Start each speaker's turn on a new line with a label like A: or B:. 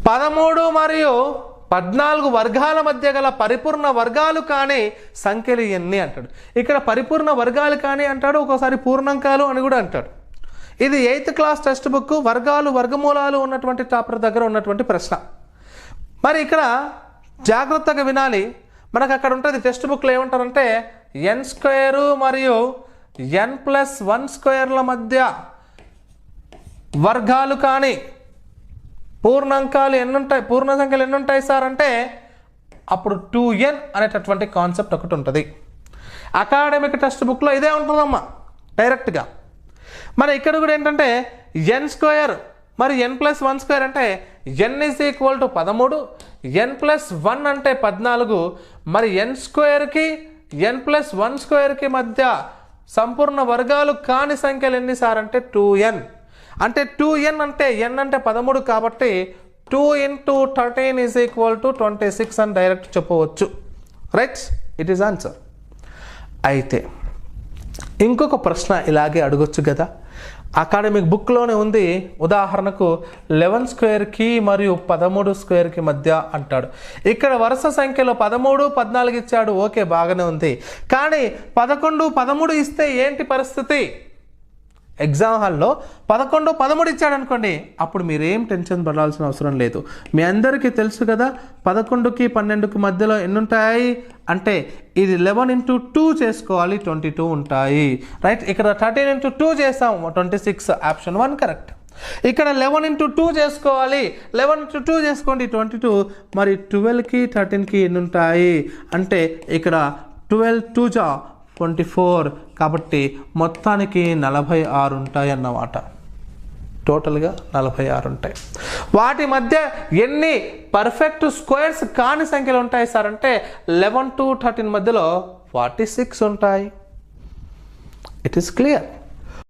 A: 13 మరియు 14 వర్గాల మధ్య గల పరిపూర్ణ వర్గాలు కాని సంఖ్యలు ఎన్ని అంటాడు. ఇక్కడ పరిపూర్ణ వర్గాలు కాని అంటాడు, ఒక్కోసారి పూర్ణాంకాలు అని కూడా అంటాడు. ఇది 8th క్లాస్ టెక్స్ట్ బుక్ వర్గాలు వర్గమూలాలు ఉన్నటువంటి చాప్టర్ దగ్గర ఉన్నటువంటి ప్రశ్న. మరి ఇక్కడ జాగ్రత్తగా వినాలి. మనకు అక్కడ ఉంటుంది టెక్స్ట్ బుక్లో ఏమంటారంటే n² మరియు n+1² మధ్య వర్గాలు కానీ పూర్ణాంకాలు ఎన్ని ఉంటాయి, పూర్ణ సంఖ్యలు ఎన్ని ఉంటాయి సార్ అంటే అప్పుడు 2n అనేటటువంటి కాన్సెప్ట్ ఒకటి ఉంటుంది. అకాడమిక్ టెక్స్ట్ బుక్లో ఇదే ఉంటుందమ్మా డైరెక్ట్గా. మరి ఇక్కడ కూడా ఏంటంటే n² మరి n+1² అంటే n = 13, n+1 అంటే 14. మరి n²కి n+1² మధ్య సంపూర్ణ వర్గాలు కాని సంఖ్యలు ఎన్ని సార్ అంటే 2n. అంటే 2n అంటే n అంటే 13 కాబట్టి 2 × 13 = 26 అని డైరెక్ట్ చెప్పవచ్చు. Right, it is answer. అయితే ఇంకొక ప్రశ్న ఇలాగే అడగొచ్చు కదా, అకాడమిక్ బుక్లోనే ఉంది. ఉదాహరణకు 11² మరియు 13² మధ్య అంటాడు. ఇక్కడ వరుస సంఖ్యలో 13, 14 ఇచ్చాడు, ఓకే బాగానే ఉంది. కానీ 11, 13 ఇస్తే ఏంటి పరిస్థితి? ఎగ్జామ్ హాల్లో 11, 13 ఇచ్చాడు అనుకోండి, అప్పుడు మీరేం టెన్షన్ పడాల్సిన అవసరం లేదు. మీ అందరికీ తెలుసు కదా 11కి 12కి మధ్యలో ఎన్ని ఉంటాయి అంటే ఇది 11 × 2 చేసుకోవాలి, 22 ఉంటాయి. రైట్, ఇక్కడ 13 × 2 చేస్తాం 26, ఆప్షన్ 1 కరెక్ట్. ఇక్కడ 11 × 2 చేసుకోవాలి, 11 × 2 చేసుకోండి 22. మరి 12కి 13కి ఎన్ని ఉంటాయి అంటే ఇక్కడ 12 × 2 = 24. కాబట్టి మొత్తానికి 46 ఉంటాయి అన్నమాట. టోటల్గా 46 ఉంటాయి. వాటి మధ్య ఎన్ని పర్ఫెక్ట్ స్క్వేర్స్ కాని సంఖ్యలు ఉంటాయి సార్ అంటే 11 to 13 మధ్యలో 46 ఉంటాయి. It is clear.